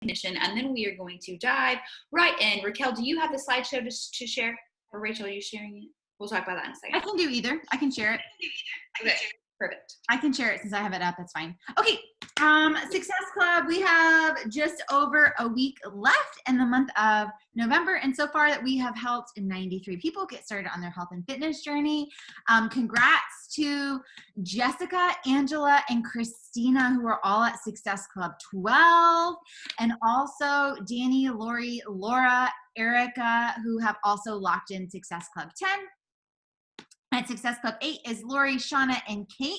recognition, and then we are going to dive right in. Raquel, do you have the slideshow to share? Or Rachel, are you sharing it? We'll talk about that in a second. I can do either. I can share it. Okay, perfect. I can share it since I have it up. It's fine. Okay. Success Club, we have just over a week left in the month of November. And so far that we have helped 93 people get started on their health and fitness journey. Congrats to Jessica, Angela, and Christina, who are all at Success Club 12. And also Danny, Lori, Laura, Erica, who have also locked in Success Club 10. At Success Club 8 is Lori, Shauna, and Kate.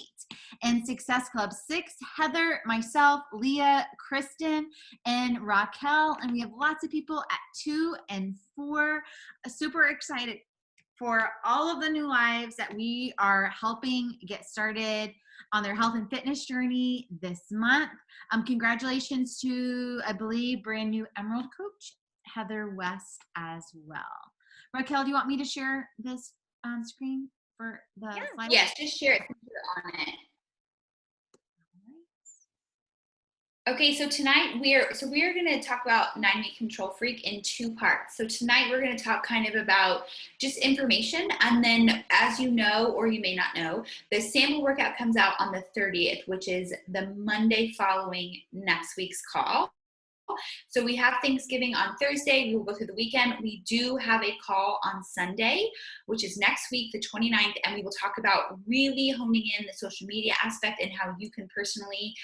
And Success Club 6, Heather, myself, Leah, Kristen, and Raquel. And we have lots of people at 2 and 4. Super excited for all of the new lives that we are helping get started on their health and fitness journey this month. Congratulations to, I believe, brand new Emerald Coach, Heather West, as well. Raquel, do you want me to share this screen? For the slide? Yes, just share it on it. Okay, so tonight we're going to talk about 9-Week Control Freak in 2 parts. So tonight we're going to talk kind of about just information, and then, as you know, or you may not know, the sample workout comes out on the 30th, which is the Monday following next week's call. So we have Thanksgiving on Thursday. We will go through the weekend. We do have a call on Sunday, which is next week, the 29th, and we will talk about really honing in the social media aspect and how you can personally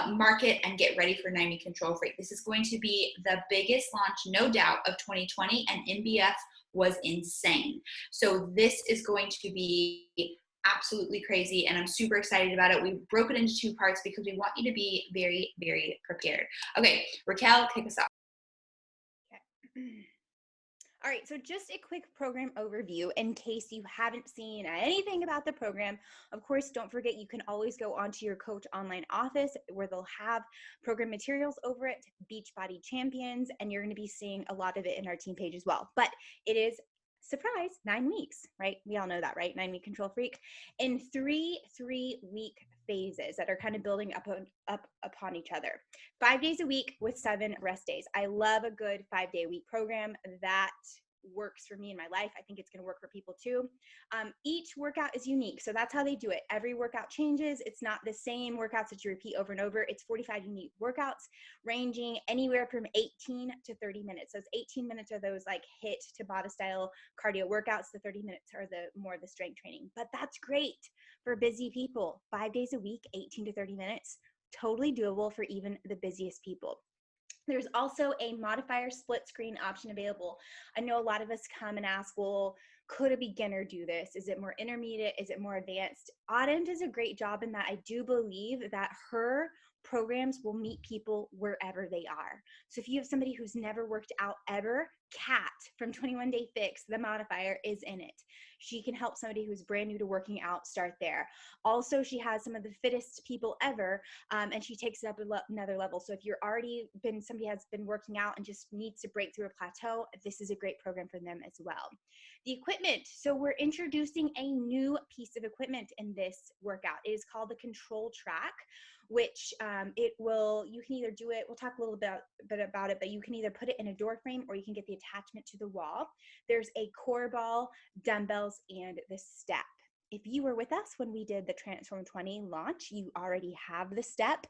market and get ready for 9-Week Control Freak. This is going to be the biggest launch, no doubt, of 2020, and NBF was insane. So this is going to be absolutely crazy, and I'm super excited about it. We broke it into 2 parts because we want you to be very, very prepared. Okay, Raquel, kick us off. Okay. All right, so just a quick program overview in case you haven't seen anything about the program. Of course, don't forget you can always go onto your Coach Online office where they'll have program materials over it, Beachbody Champions, and you're going to be seeing a lot of it in our team page as well. But it is, surprise, 9 weeks, right? We all know that, right? 9-Week Control Freak in 3 3-week phases that are kind of building up upon each other. 5 days a week with 7 rest days. I love a good 5-day-a-week program. That works for me in my life. I think it's going to work for people too. Each workout is unique. So that's how they do it. Every workout changes. It's not the same workouts that you repeat over and over. It's 45 unique workouts ranging anywhere from 18 to 30 minutes. Those 18 minutes are those like HIIT Tabata style cardio workouts. The 30 minutes are the more the strength training, but that's great for busy people. 5 days a week, 18 to 30 minutes, totally doable for even the busiest people. There's also a modifier split screen option available. I know a lot of us come and ask, well, could a beginner do this? Is it more intermediate? Is it more advanced? Autumn does a great job in that. I do believe that her programs will meet people wherever they are. So if you have somebody who's never worked out ever, Kat from 21 Day Fix, the modifier, is in it. She can help somebody who's brand new to working out start there. Also, she has some of the fittest people ever, and she takes it up another level. So if you're already somebody has been working out and just needs to break through a plateau, this is a great program for them as well. The equipment. So we're introducing a new piece of equipment in this workout. It is called the Control Track, which you can either do it, we'll talk a little bit about it, but you can either put it in a door frame or you can get the attachment to the wall. There's a core ball, dumbbells, and the step. If you were with us when we did the Transform 20 launch, you already have the step.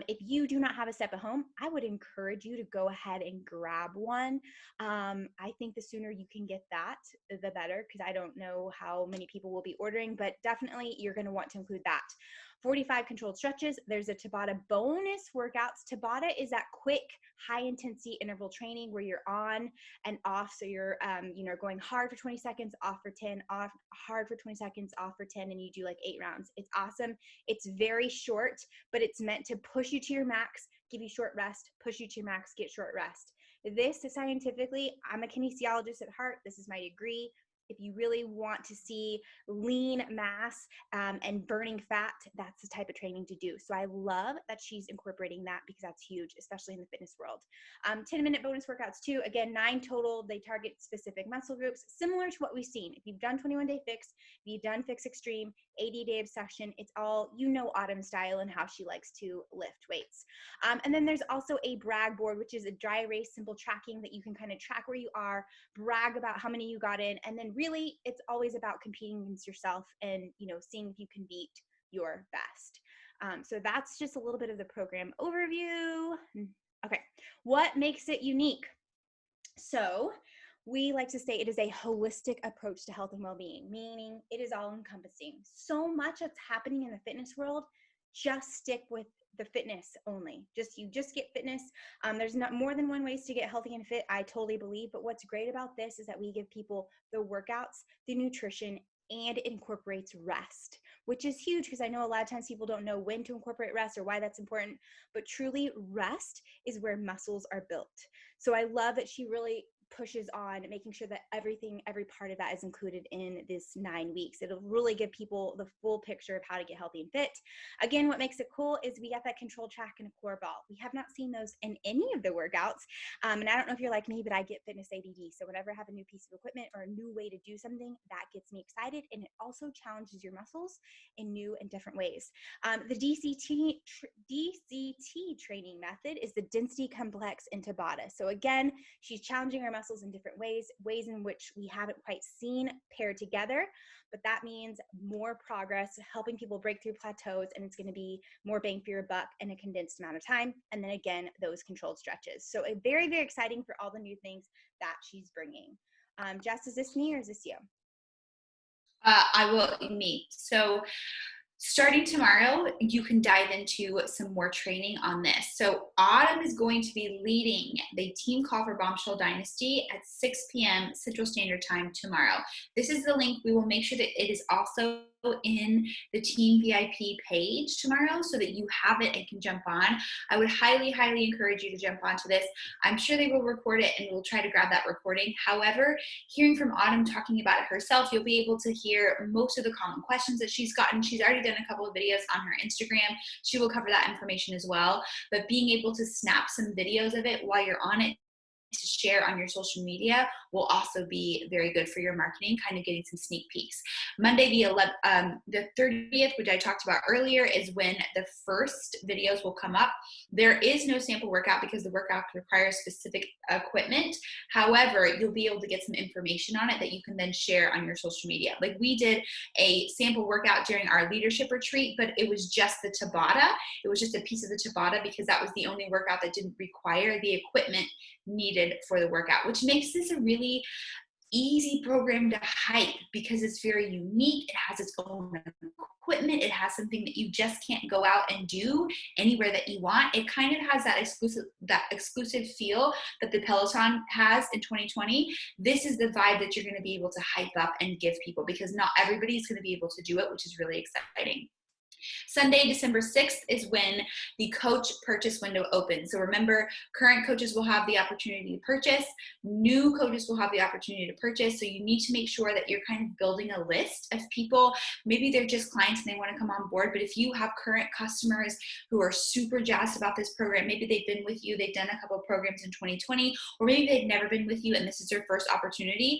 If you do not have a step at home, I would encourage you to go ahead and grab one. I think the sooner you can get that, the better, because I don't know how many people will be ordering, but definitely you're going to want to include that. 45 controlled stretches. There's a Tabata bonus workouts. Tabata is that quick, high intensity interval training where you're on and off. So you're, going hard for 20 seconds, off for 10, off, hard for 20 seconds, off for 10, and you do like 8 rounds. It's awesome. It's very short, but it's meant to push you to your max, give you short rest, push you to your max, get short rest. This is scientifically, I'm a kinesiologist at heart. This is my degree. If you really want to see lean mass and burning fat, that's the type of training to do. So I love that she's incorporating that because that's huge, especially in the fitness world. 10-minute bonus workouts too. Again, 9 total. They target specific muscle groups, similar to what we've seen. If you've done 21-day fix, if you've done fix extreme, 80-day obsession, it's all, Autumn style and how she likes to lift weights. And then there's also a brag board, which is a dry erase simple tracking that you can kind of track where you are, brag about how many you got in, and then really it's always about competing against yourself and seeing if you can beat your best. So that's just a little bit of the program overview. Okay, what makes it unique? So we like to say it is a holistic approach to health and well-being, meaning it is all encompassing. So much that's happening in the fitness world, just stick with the fitness only. You just get fitness. There's not more than one ways to get healthy and fit, I totally believe. But what's great about this is that we give people the workouts, the nutrition, and it incorporates rest, which is huge because I know a lot of times people don't know when to incorporate rest or why that's important. But truly, rest is where muscles are built. So I love that she really pushes on making sure that every part of that is included in this 9 weeks. It'll really give people the full picture of how to get healthy and fit. Again, what makes it cool is we got that control track and a core ball. We have not seen those in any of the workouts. And I don't know if you're like me, but I get fitness ADD. So whenever I have a new piece of equipment or a new way to do something, that gets me excited. And it also challenges your muscles in new and different ways. The DCT training method is the density complex in Tabata. So again, she's challenging our muscles in different ways in which we haven't quite seen paired together, but that means more progress, helping people break through plateaus, and it's going to be more bang for your buck in a condensed amount of time. And then again, those controlled stretches. So a very, very exciting for all the new things that she's bringing. Jess, is this me or is this you? Me. So starting tomorrow, you can dive into some more training on this. So Autumn is going to be leading the team call for Bombshell Dynasty at 6 p.m. Central Standard Time tomorrow. This is the link. We will make sure that it is also in the team VIP page tomorrow so that you have it and can jump on. I would highly, highly encourage you to jump onto this. I'm sure they will record it and we'll try to grab that recording. However, hearing from Autumn talking about it herself, you'll be able to hear most of the common questions that she's gotten. She's already done a couple of videos on her Instagram. She will cover that information as well. But being able to snap some videos of it while you're on it to share on your social media will also be very good for your marketing, kind of getting some sneak peeks. Monday, the 30th, which I talked about earlier, is when the first videos will come up. There is no sample workout because the workout requires specific equipment. However, you'll be able to get some information on it that you can then share on your social media. Like we did a sample workout during our leadership retreat, but it was just the Tabata. It was just a piece of the Tabata because that was the only workout that didn't require the equipment needed for the workout, which makes this a really easy program to hype because it's very unique. It has its own equipment. It has something that you just can't go out and do anywhere that you want. It kind of has that exclusive feel that the Peloton has in 2020. This is the vibe that you're going to be able to hype up and give people because not everybody's going to be able to do it, which is really exciting. Sunday, December 6th is when the coach purchase window opens. So remember, current coaches will have the opportunity to purchase. New coaches will have the opportunity to purchase. So you need to make sure that you're kind of building a list of people. Maybe they're just clients and they want to come on board. But if you have current customers who are super jazzed about this program, maybe they've been with you, they've done a couple of programs in 2020, or maybe they've never been with you and this is their first opportunity,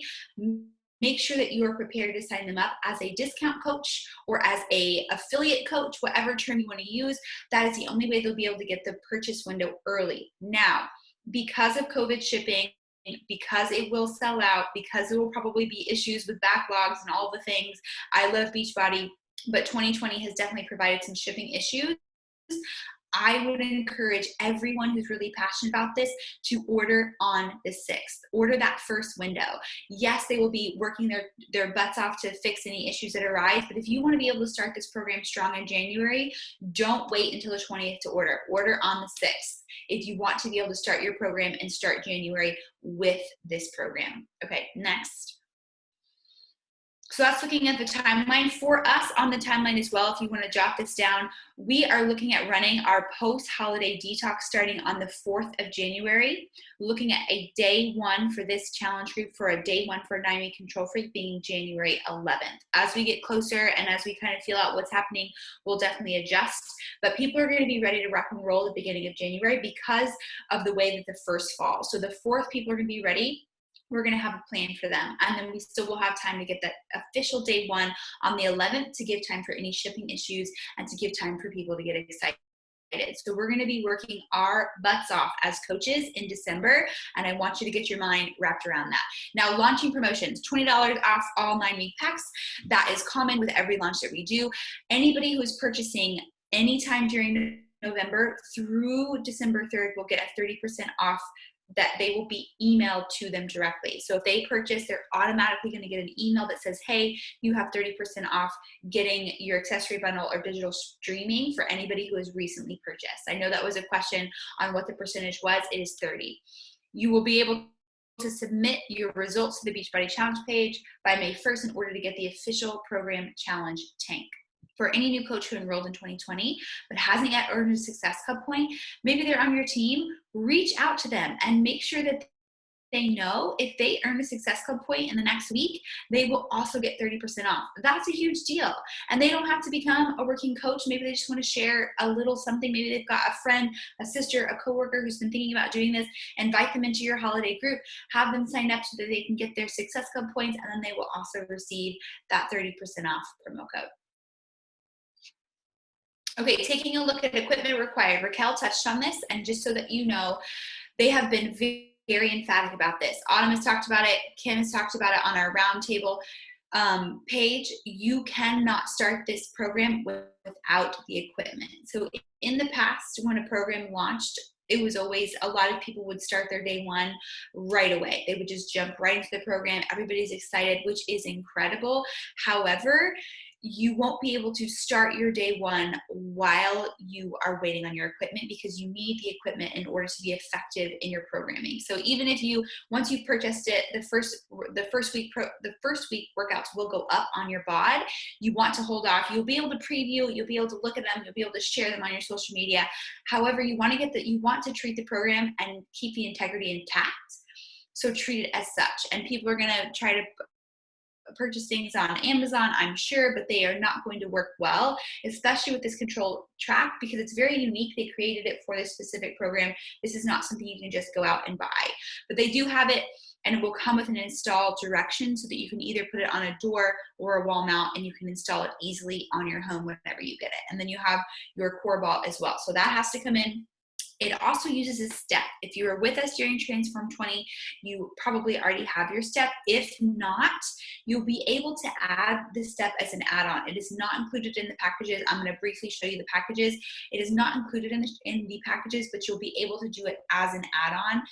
make sure that you are prepared to sign them up as a discount coach or as a affiliate coach, whatever term you want to use. That is the only way they'll be able to get the purchase window early. Now, because of COVID shipping, because it will sell out, because there will probably be issues with backlogs and all the things. I love Beachbody, but 2020 has definitely provided some shipping issues. I would encourage everyone who's really passionate about this to order on the 6th. Order that first window. Yes, they will be working their butts off to fix any issues that arise, but if you want to be able to start this program strong in January, don't wait until the 20th to order. Order on the 6th if you want to be able to start your program and start January with this program. Okay, next. So that's looking at the timeline. For us on the timeline as well, if you want to jot this down, we are looking at running our post-holiday detox starting on the 4th of January, looking at a day 1 for this challenge group, for a day 1 for 9-Week Control Freak being January 11th. As we get closer and as we kind of feel out what's happening, we'll definitely adjust. But people are going to be ready to rock and roll at the beginning of January because of the way that the first falls. So the 4th, people are going to be ready. We're going to have a plan for them. And then we still will have time to get that official day 1 on the 11th to give time for any shipping issues and to give time for people to get excited. So we're going to be working our butts off as coaches in December, and I want you to get your mind wrapped around that. Now, launching promotions, $20 off all 9-week packs. That is common with every launch that we do. Anybody who's purchasing anytime during November through December 3rd will get a 30% off that they will be emailed to them directly. So if they purchase, they're automatically going to get an email that says, hey, you have 30% off getting your accessory bundle or digital streaming for anybody who has recently purchased. I know that was a question on what the percentage was. It is 30. You will be able to submit your results to the Beachbody Challenge page by May 1st in order to get the official program challenge tank. For any new coach who enrolled in 2020 but hasn't yet earned a Success Club point, maybe they're on your team, reach out to them and make sure that they know if they earn a Success Club point in the next week, they will also get 30% off. That's a huge deal. And they don't have to become a working coach. Maybe they just want to share a little something. Maybe they've got a friend, a sister, a coworker who's been thinking about doing this. Invite them into your holiday group. Have them sign up so that they can get their Success Club points, and then they will also receive that 30% off promo code. Okay, taking a look at equipment required. Raquel touched on this, and just so that you know, they have been very emphatic about this. Autumn has talked about it. Kim has talked about it on our roundtable page. You cannot start this program without the equipment. So in the past, when a program launched, it was always, a lot of people would start their day 1 right away. They would just jump right into the program. Everybody's excited, which is incredible. However, you won't be able to start your day 1 while you are waiting on your equipment, because you need the equipment in order to be effective in your programming. So even if you, once you've purchased it, the first week workouts will go up on your bod. You want to hold off. You'll be able to preview. You'll be able to look at them. You'll be able to share them on your social media. However, you want to treat the program and keep the integrity intact. So treat it as such. And people are going to try to purchase things on Amazon, I'm sure, but they are not going to work well, especially with this control track, because it's very unique. They created it for this specific program. This is not something you can just go out and buy, but they do have it, and it will come with an install direction so that you can either put it on a door or a wall mount, and you can install it easily on your home whenever you get it. And then you have your core ball as well. So that has to come in. It also uses a step. If you were with us during Transform 20, you probably already have your step. If not, you'll be able to add the step as an add-on. It is not included in the packages. I'm going to briefly show you the packages. It is not included in the packages, but you'll be able to do it as an add-on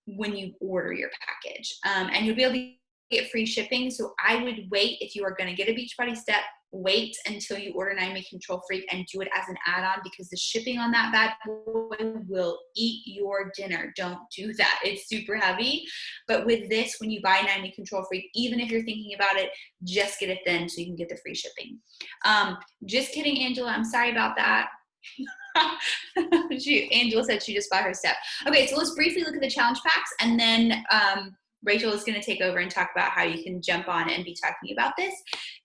when you order your package. And you'll be able to get free shipping. So I would wait, if you are going to get a Beachbody step, wait until you order 9-Week Control Freak and do it as an add-on, because the shipping on that bad boy will eat your dinner. Don't do that. It's super heavy. But with this, when you buy 9-Week Control Freak, even if you're thinking about it, just get it then so you can get the free shipping. Just kidding, Angela. I'm sorry about that. Angela said she just bought her step. Okay, so let's briefly look at the challenge packs, and then Rachel is going to take over and talk about how you can jump on and be talking about this.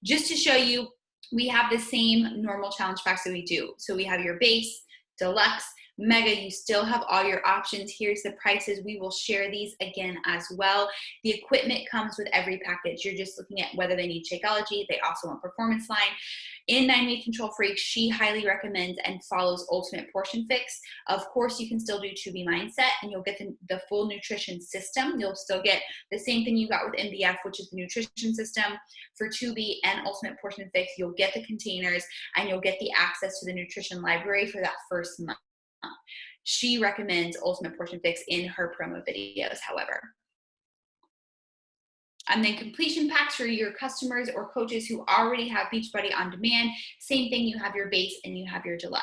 Just to show you, we have the same normal challenge packs that we do. So we have your base, deluxe, mega. You still have all your options. Here's the prices. We will share these again as well. The equipment comes with every package. You're just looking at whether they need Shakeology. They also want Performance Line. In 9-Week Control Freak, she highly recommends and follows Ultimate Portion Fix. Of course, you can still do 2B Mindset, and you'll get the full nutrition system. You'll still get the same thing you got with MBF, which is the nutrition system. For 2B and Ultimate Portion Fix, you'll get the containers, and you'll get the access to the nutrition library for that first month. She recommends Ultimate Portion Fix in her promo videos, however. And then completion packs for your customers or coaches who already have Beachbody on demand. Same thing, you have your base and you have your deluxe.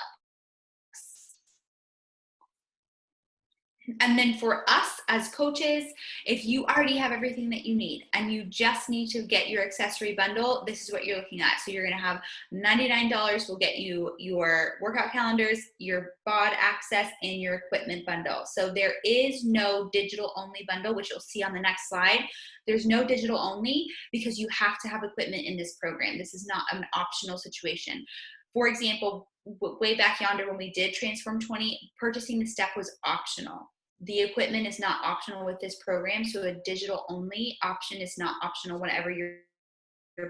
And then for us as coaches, if you already have everything that you need and you just need to get your accessory bundle, this is what you're looking at. So you're going to have $99 will get you your workout calendars, your BOD access, and your equipment bundle. So there is no digital only bundle, which you'll see on the next slide. There's no digital only because you have to have equipment in this program. This is not an optional situation. For example, way back yonder when we did Transform 20, purchasing the step was optional. The equipment is not optional with this program, so a digital only option is not optional whenever you're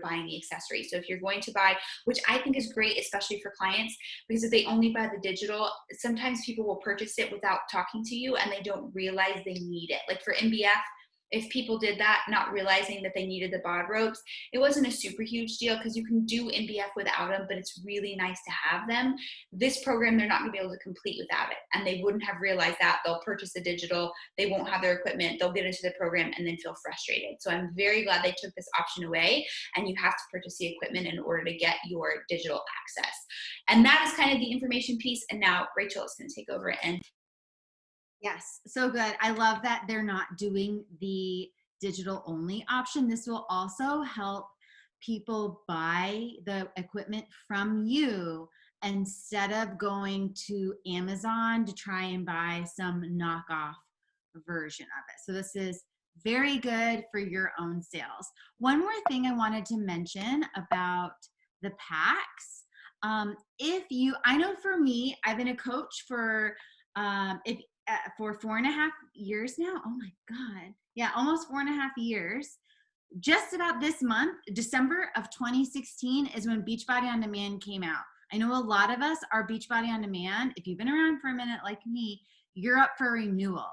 buying the accessory. So if you're going to buy, which I think is great, especially for clients, because if they only buy the digital, sometimes people will purchase it without talking to you and they don't realize they need it. Like for MBF, if people did that, not realizing that they needed the BOD ropes, it wasn't a super huge deal because you can do MBF without them, but it's really nice to have them. This program, they're not going to be able to complete without it, and they wouldn't have realized that. They'll purchase the digital, they won't have their equipment, they'll get into the program and then feel frustrated. So I'm very glad they took this option away, and you have to purchase the equipment in order to get your digital access. And that is kind of the information piece. And now Rachel is going to take over and Yes, so good. I love that they're not doing the digital only option. This will also help people buy the equipment from you instead of going to Amazon to try and buy some knockoff version of it. So this is very good for your own sales. One more thing I wanted to mention about the packs. I know for me, I've been a coach for, for 4.5 years now. Oh my God. Yeah, almost 4.5 years. Just about this month, December of 2016 is when Beachbody On Demand came out. I know a lot of us are Beachbody On Demand. If you've been around for a minute like me, you're up for renewal.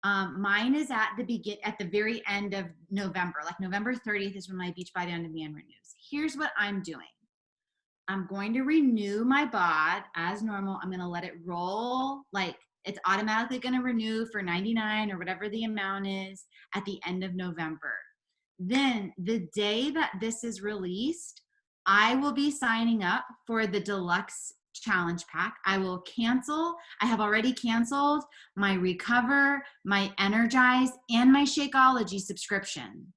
Mine is at the very end of November, like November 30th is when my Beachbody On Demand renews. Here's what I'm doing. I'm going to renew my BOD as normal. I'm going to let it roll, like it's automatically going to renew for $99 or whatever the amount is at the end of November. Then the day that this is released, I will be signing up for the deluxe challenge pack. I have already canceled my Recover, my Energize, and my Shakeology subscription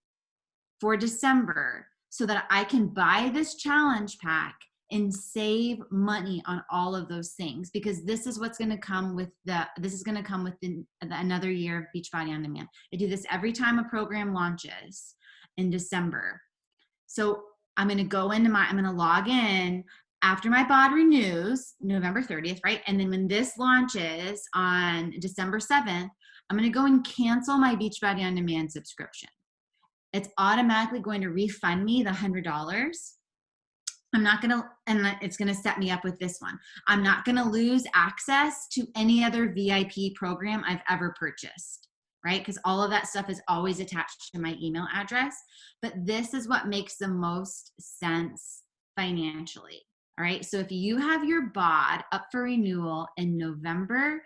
for December so that I can buy this challenge pack and save money on all of those things, because this is what's going to come with another year of Beachbody On Demand. I do this every time a program launches in December. So I'm going to log in after my BOD renews November 30th, right? And then when this launches on December 7th, I'm going to go and cancel my Beachbody On Demand subscription. It's automatically going to refund me the $100. And it's going to set me up with this one. I'm not going to lose access to any other VIP program I've ever purchased, right? Because all of that stuff is always attached to my email address. But this is what makes the most sense financially, all right? So if you have your BOD up for renewal in November,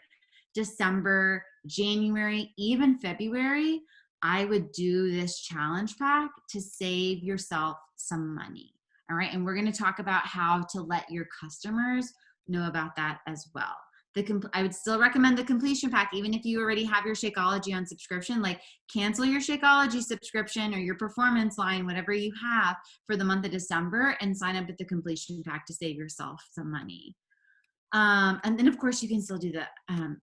December, January, even February, I would do this challenge pack to save yourself some money. All right, and we're going to talk about how to let your customers know about that as well. I would still recommend the completion pack, even if you already have your Shakeology on subscription. Like, cancel your Shakeology subscription or your performance line, whatever you have for the month of December, and sign up with the completion pack to save yourself some money. And then, of course, you can still do the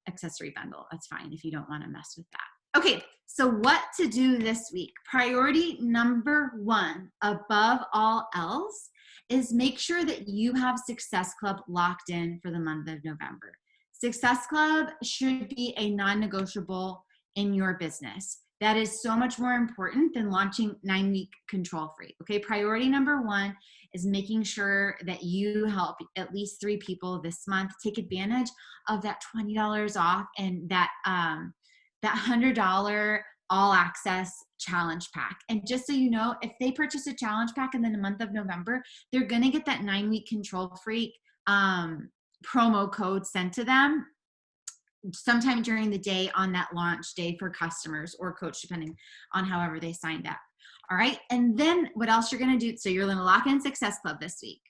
accessory bundle. That's fine if you don't want to mess with that. Okay, so what to do this week? Priority number 1, above all else, is make sure that you have Success Club locked in for the month of November. Success Club should be a non-negotiable in your business. That is so much more important than launching 9-week Control Freak. Okay, priority number 1 is making sure that you help at least 3 people this month take advantage of that $20 off and that $100 all access challenge pack. And just so you know, if they purchase a challenge pack in the month of November, they're going to get that 9-week Control Freak promo code sent to them sometime during the day on that launch day for customers or coach, depending on however they signed up. All right. And then what else you're going to do? So you're going to lock in Success Club this week.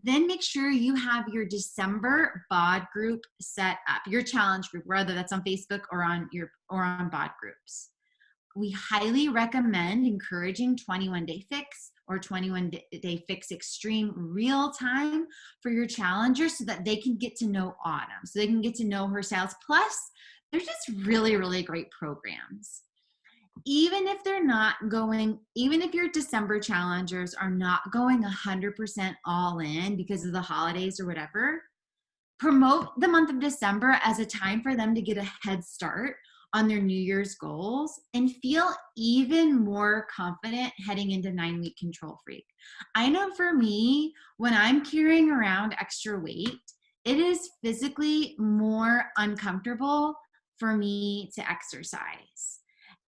then make sure you have your December BOD group set up, your challenge group, whether that's on Facebook or on BOD groups. We highly recommend encouraging 21-day fix or 21-day fix extreme real time for your challengers so that they can get to know Autumn, so they can get to know her styles. Plus, they're just really, really great programs. Even if they're not going, even if your December challengers are not going 100% all in because of the holidays or whatever, promote the month of December as a time for them to get a head start on their New Year's goals and feel even more confident heading into 9-week Control Freak. I know for me, when I'm carrying around extra weight, it is physically more uncomfortable for me to exercise.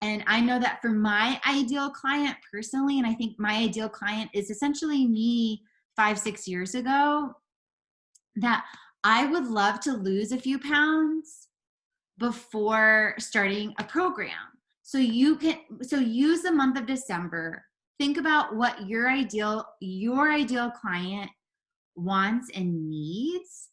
And I know that for my ideal client personally, and I think my ideal client is essentially me 5-6 years ago, that I would love to lose a few pounds before starting a program. So use the month of December. Think about what your ideal client wants and needs,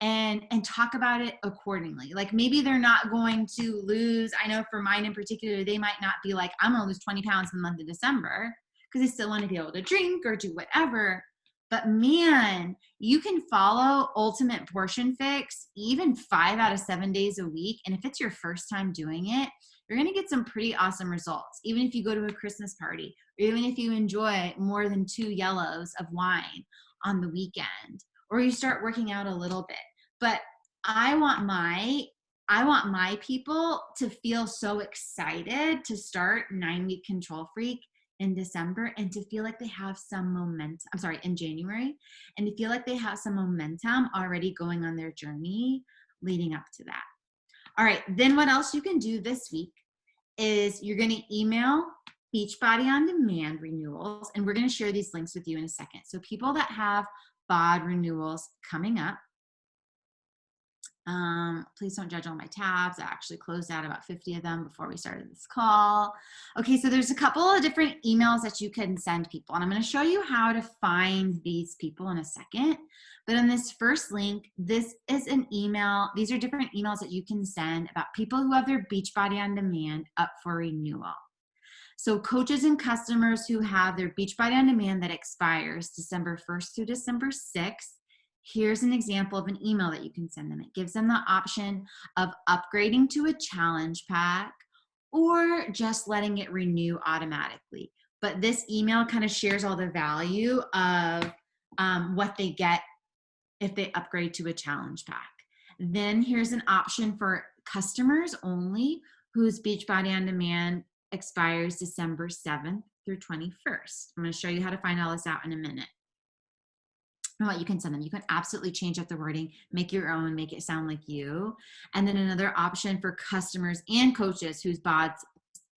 and talk about it accordingly. Like maybe they're not going to lose, I know for mine in particular, they might not be like, I'm gonna lose 20 pounds in the month of December, because they still want to be able to drink or do whatever. But man, you can follow Ultimate Portion Fix even 5 out of 7 days a week. And if it's your first time doing it, you're going to get some pretty awesome results. Even if you go to a Christmas party, or even if you enjoy more than 2 yellows of wine on the weekend, or you start working out a little bit. But I want my people to feel so excited to start 9-week Control Freak in December, and to feel like they have some momentum, in January, and to feel like they have some momentum already going on their journey leading up to that. All right, then what else you can do this week is you're going to email Beachbody On Demand renewals, and we're going to share these links with you in a second. So people that have BOD renewals coming up, please don't judge all my tabs. I actually closed out about 50 of them before we started this call. Okay, so there's a couple of different emails that you can send people, and I'm going to show you how to find these people in a second. But in this first link, this is an email. These are different emails that you can send about people who have their Beachbody On Demand up for renewal. So coaches and customers who have their Beachbody On Demand that expires December 1st through December 6th, here's an example of an email that you can send them. It gives them the option of upgrading to a challenge pack or just letting it renew automatically. But this email kind of shares all the value of what they get if they upgrade to a challenge pack. Then here's an option for customers only whose Beachbody On Demand expires December 7th through 21st. I'm going to show you how to find all this out in a minute. And what you can send them. You can absolutely change up the wording, make your own, make it sound like you. And then another option for customers and coaches whose BODs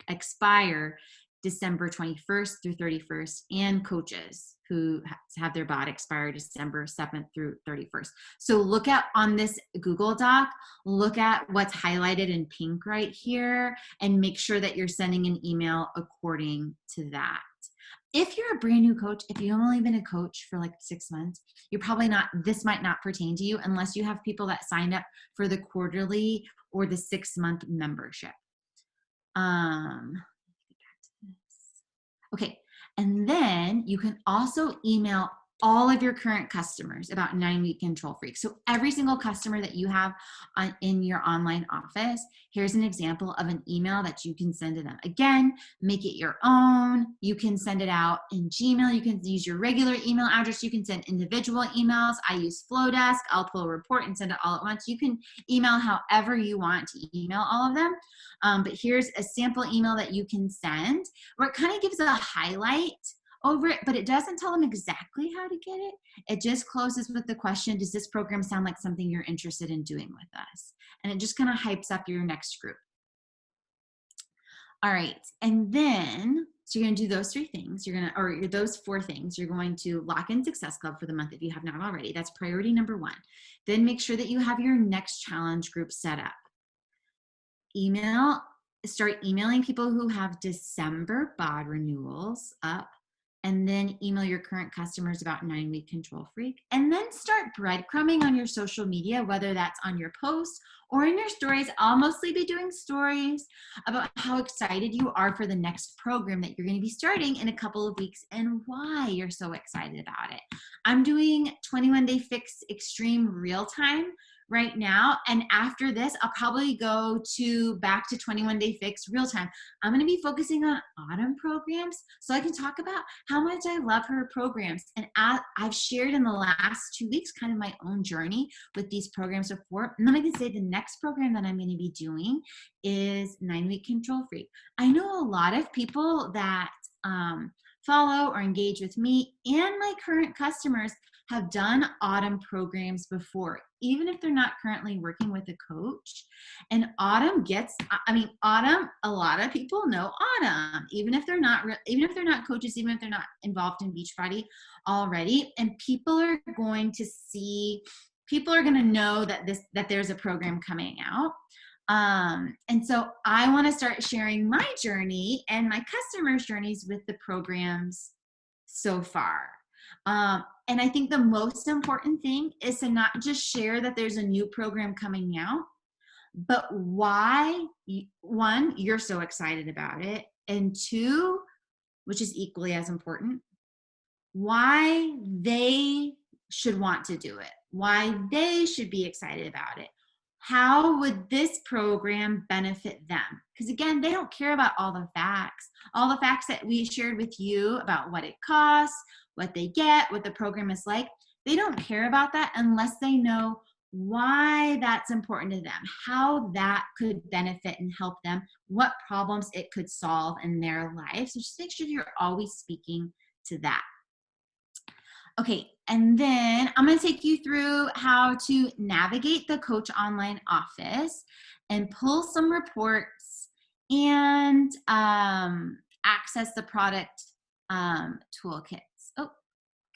expire December 21st through 31st, and coaches who have their BOD expire December 7th through 31st. So look at on this Google Doc, look at what's highlighted in pink right here, and make sure that you're sending an email according to that. If you're a brand new coach, if you've only been a coach for like 6 months, you're probably not, this might not pertain to you unless you have people that signed up for the quarterly or the 6-month membership. Okay, and then you can also email all of your current customers about 9-week Control Freak. So every single customer that you have in your online office, here's an example of an email that you can send to them. Again, make it your own. You can send it out in Gmail. You can use your regular email address. You can send individual emails. I use Flowdesk. I'll pull a report and send it all at once. You can email however you want to email all of them. But here's a sample email that you can send where it kind of gives a highlight over it, but it doesn't tell them exactly how to get it. It just closes with the question, does this program sound like something you're interested in doing with us? And it just kind of hypes up your next group. All right, and then, so you're gonna do those 3 things. Those 4 things. You're going to lock in Success Club for the month if you have not already. That's priority number 1. Then make sure that you have your next challenge group set up. Start emailing people who have December BOD renewals up, and then email your current customers about 9-week Control Freak, and then start breadcrumbing on your social media, whether that's on your posts or in your stories. I'll mostly be doing stories about how excited you are for the next program that you're going to be starting in a couple of weeks and why you're so excited about it. I'm doing 21 Day Fix Extreme Real Time right now, and after this I'll probably go back to 21 Day Fix Real Time. I'm going to be focusing on Autumn programs so I can talk about how much I love her programs. And I've shared in the last 2 weeks kind of my own journey with these programs before. And then I can say the next program that I'm going to be doing is 9-week Control Freak. I know a lot of people that follow or engage with me and my current customers have done Autumn programs before, even if they're not currently working with a coach. And Autumn Autumn, a lot of people know Autumn, even if they're not coaches, even if they're not involved in Beachbody already. And people are going to know that there's a program coming out. And so I want to start sharing my journey and my customers' journeys with the programs so far. And I think the most important thing is to not just share that there's a new program coming out, but why, one, you're so excited about it, and two, which is equally as important, why they should want to do it, why they should be excited about it. How would this program benefit them? Because again, they don't care about all the facts that we shared with you about what it costs, what they get, what the program is like. They don't care about that unless they know why that's important to them, how that could benefit and help them, what problems it could solve in their life. So just make sure you're always speaking to that. Okay, and then I'm going to take you through how to navigate the Coach Online Office and pull some reports and access the product toolkits. Oh,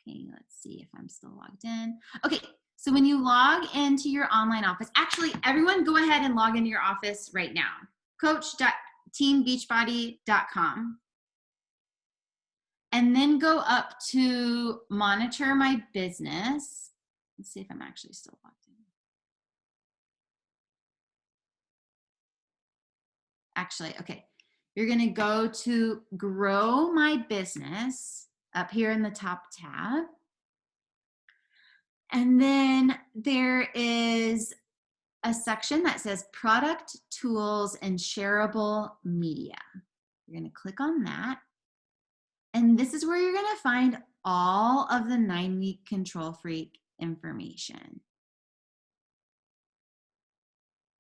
okay, let's see if I'm still logged in. Okay, so when you log into your online office, actually everyone go ahead and log into your office right now. coach.teambeachbody.com. And then go up to Monitor My Business. Let's see if I'm actually still logged in. Actually, okay. You're going to go to Grow My Business up here in the top tab. And then there is a section that says Product, Tools, and Shareable Media. You're going to click on that. And this is where you're going to find all of the 9-week Control Freak information.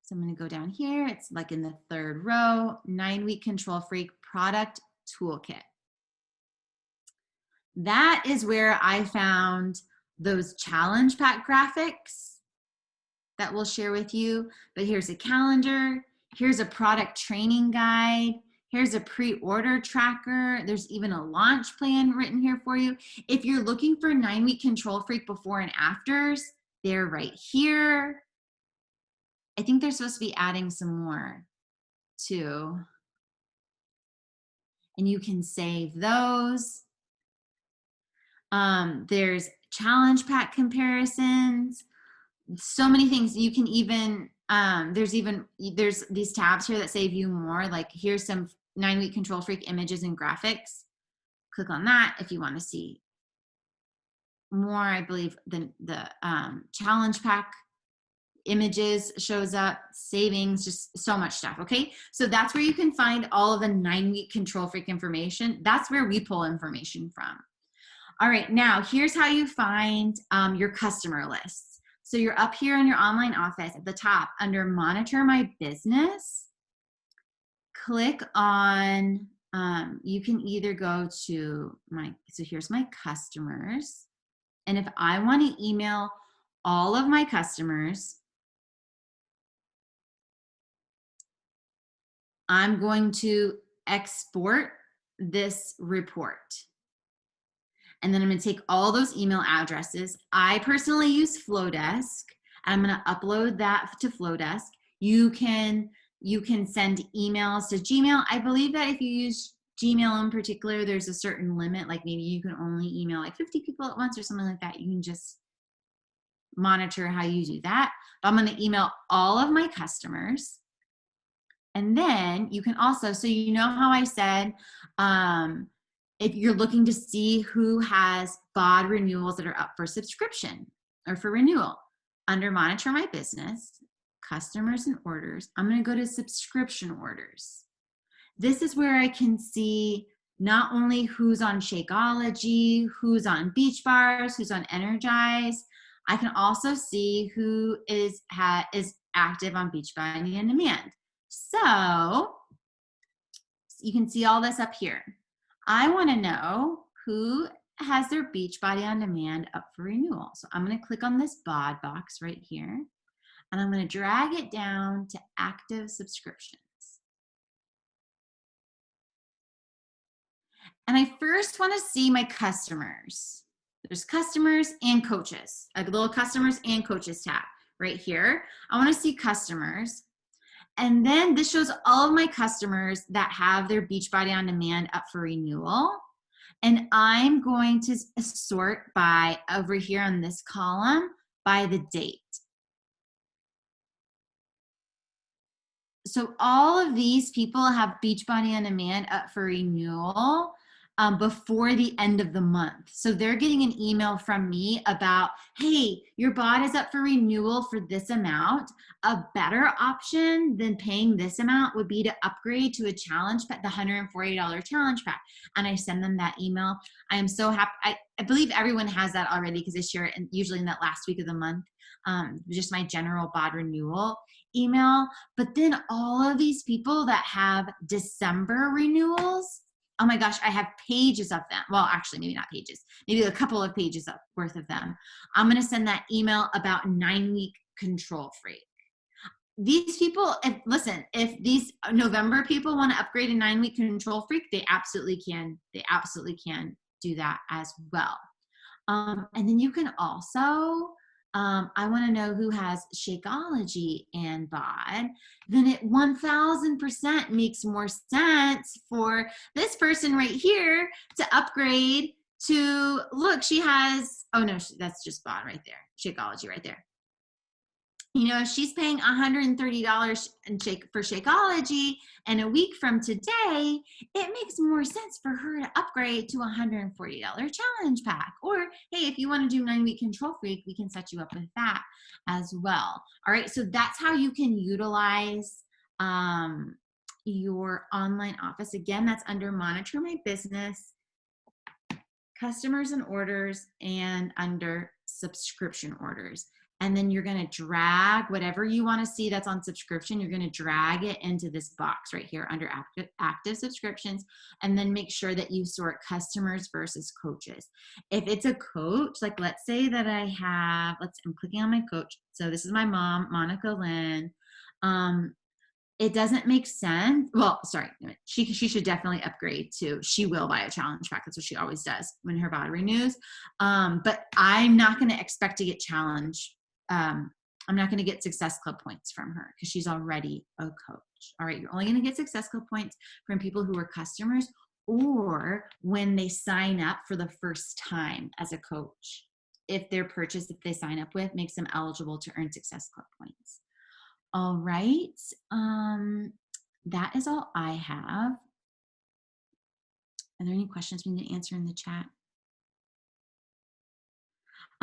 So I'm going to go down here. It's like in the third row, 9-week Control Freak product toolkit. That is where I found those challenge pack graphics that we'll share with you. But here's a calendar. Here's a product training guide. Here's a pre-order tracker. There's even a launch plan written here for you. If you're looking for 9-week Control Freak before and afters, they're right here. I think they're supposed to be adding some more too. And you can save those. There's challenge pack comparisons. So many things. You can even, there's these tabs here that save you more. Like here's some 9-week Control Freak images and graphics. Click on that if you want to see more. I believe the challenge pack images shows up, savings, just so much stuff. Okay, so that's where you can find all of the 9-week Control Freak information. That's where we pull information from. All right, now here's how you find your customer lists. So you're up here in your online office at the top under Monitor My Business. Click on, you can either go to so here's my customers. And if I want to email all of my customers, I'm going to export this report. And then I'm going to take all those email addresses. I personally use Flowdesk. I'm going to upload that to Flowdesk. You can send emails to Gmail. I believe that if you use Gmail in particular, there's a certain limit, like maybe you can only email like 50 people at once or something like that. You can just monitor how you do that. But I'm going to email all of my customers. And then you can also, so you know how I said, if you're looking to see who has BOD renewals that are up for subscription or for renewal, under Monitor My Business, Customers and Orders, I'm going to go to Subscription Orders. This is where I can see not only who's on Shakeology, who's on Beach Bars, who's on Energize. I can also see who is active on Beachbody On Demand. So you can see all this up here. I want to know who has their Beachbody On Demand up for renewal. So I'm going to click on this BOD box right here, and I'm going to drag it down to active subscriptions. And I first want to see my customers. There's customers and coaches, a little customers and coaches tab right here. I want to see customers. And then this shows all of my customers that have their Beachbody On Demand up for renewal. And I'm going to sort by, over here on this column, by the date. So all of these people have Beachbody On Demand up for renewal before the end of the month. So they're getting an email from me about, hey, your BOD is up for renewal for this amount. A better option than paying this amount would be to upgrade to a challenge pack, the $140 challenge pack. And I send them that email. I am so happy. I believe everyone has that already because they share it usually in that last week of the month. Just my general BOD renewal email. But then all of these people that have December renewals, oh my gosh, I have pages of them. Well, actually, maybe not pages, maybe a couple of pages worth of them. I'm going to send that email about 9-week Control Freak. These people, listen, if these November people want to upgrade a 9-week Control Freak, they absolutely can. They absolutely can do that as well. And then you can also, I want to know who has Shakeology and BOD. Then it 1000% makes more sense for this person right here to upgrade to, look, she has, oh no, that's just BOD right there, Shakeology right there. You know, if she's paying $130 for Shakeology, and a week from today, it makes more sense for her to upgrade to a $140 challenge pack. Or, hey, if you want to do 9-week Control Freak, we can set you up with that as well. All right, so that's how you can utilize your online office. Again, that's under Monitor My Business, Customers and Orders, and under Subscription Orders. And then you're going to drag whatever you want to see that's on subscription. You're going to drag it into this box right here under active subscriptions, and then make sure that you sort customers versus coaches. If it's a coach, like let's say that I have, I'm clicking on my coach. So this is my mom, Monica Lynn. It doesn't make sense. Well, sorry, she should definitely upgrade to, she will buy a challenge pack. That's what she always does when her BOD renews. But I'm not going to expect to get challenge. I'm not going to get Success Club points from her because she's already a coach. All right, you're only going to get Success Club points from people who are customers or when they sign up for the first time as a coach. If their purchase that they sign up with makes them eligible to earn Success Club points. All right, that is all I have. Are there any questions we need to answer in the chat?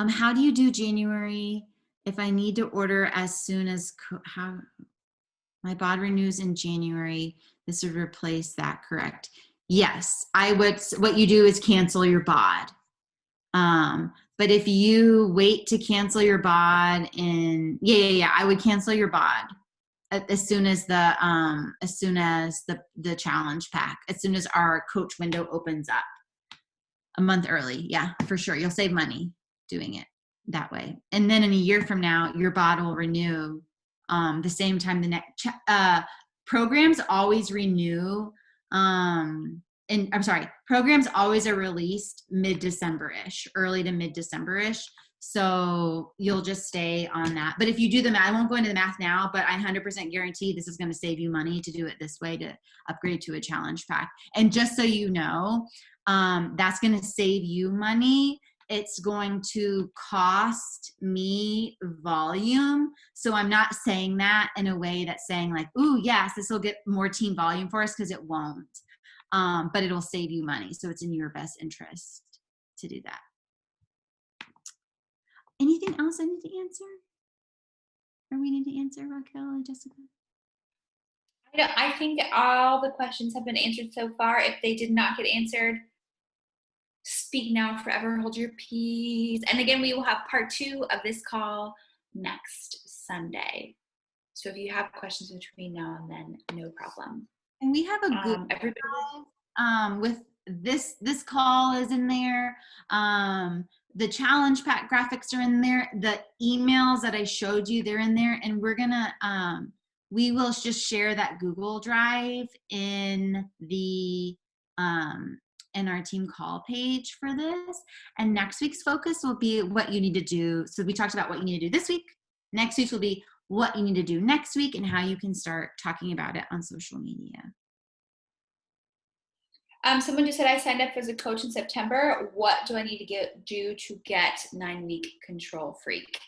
How do you do January? If I need to order as soon as how my BOD renews in January, this would replace that, correct? Yes, I would. What you do is cancel your BOD. But if you wait to cancel your BOD I would cancel your BOD as soon as the challenge pack, as soon as our coach window opens up a month early. Yeah, for sure. You'll save money doing it that way. And then in a year from now, your BOD will renew the same time the next programs always renew. Programs always are released mid-December-ish, early to mid-December-ish. So you'll just stay on that. But if you do the math, I won't go into the math now, but I 100% guarantee this is going to save you money to do it this way, to upgrade to a challenge pack. And just so you know, that's going to save you money. It's going to cost me volume. So I'm not saying that in a way that's saying like, ooh, yes, this will get more team volume for us, because it won't. But it'll save you money. So it's in your best interest to do that. Anything else I need to answer? Or we need to answer, Raquel and Jessica? I think all the questions have been answered so far. If they did not get answered, speak now, forever hold your peace. And again, we will have part 2 of this call next Sunday. So if you have questions between now and then, no problem. And we have a good with this call is in there. The challenge pack graphics are in there. The emails that I showed you, they're in there. And we're gonna we will just share that Google Drive in the in our team call page for this. And next week's focus will be what you need to do. So we talked about what you need to do this week. Next week will be what you need to do next week and how you can start talking about it on social media. Someone just said, I signed up as a coach in September. What do I need to do to get 9-week Control Freak?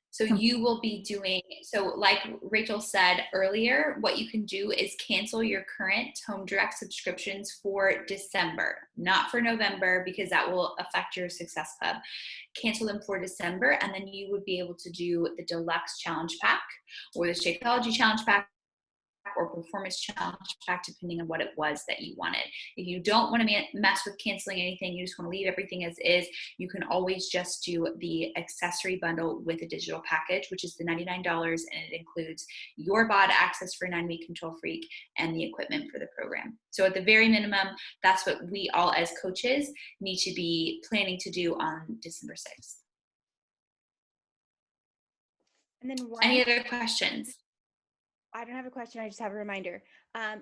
So you will be doing, so like Rachel said earlier, what you can do is cancel your current Home Direct subscriptions for December, not for November, because that will affect your Success Club. Cancel them for December, and then you would be able to do the Deluxe Challenge Pack or the Shakeology Challenge Pack or Performance Challenge Pack, depending on what it was that you wanted. If you don't want to mess with canceling anything, you just want to leave everything as is, you can always just do the accessory bundle with a digital package, which is the $99, and it includes your BOD access for 9-week Control Freak and the equipment for the program. So at the very minimum, that's what we all as coaches need to be planning to do on December 6th. And then any other questions? I don't have a question. I just have a reminder.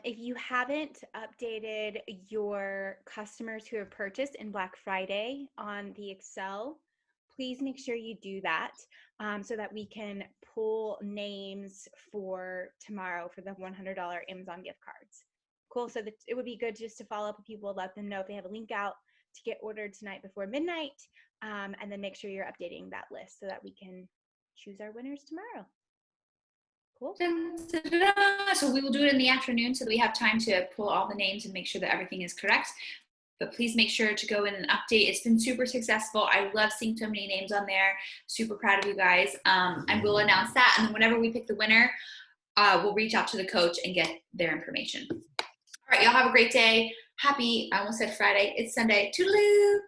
If you haven't updated your customers who have purchased in Black Friday on the Excel, please make sure you do that so that we can pull names for tomorrow for the $100 Amazon gift cards. Cool. So it would be good just to follow up with people, let them know if they have a link out to get ordered tonight before midnight, and then make sure you're updating that list so that we can choose our winners tomorrow. Cool. So we will do it in the afternoon so that we have time to pull all the names and make sure that everything is correct. But please make sure to go in and update. It's been super successful. I love seeing so many names on there. Super proud of you guys. And we'll announce that. And then whenever we pick the winner, we'll reach out to the coach and get their information. All right, y'all have a great day. Happy, I almost said Friday. It's Sunday. Toodaloo.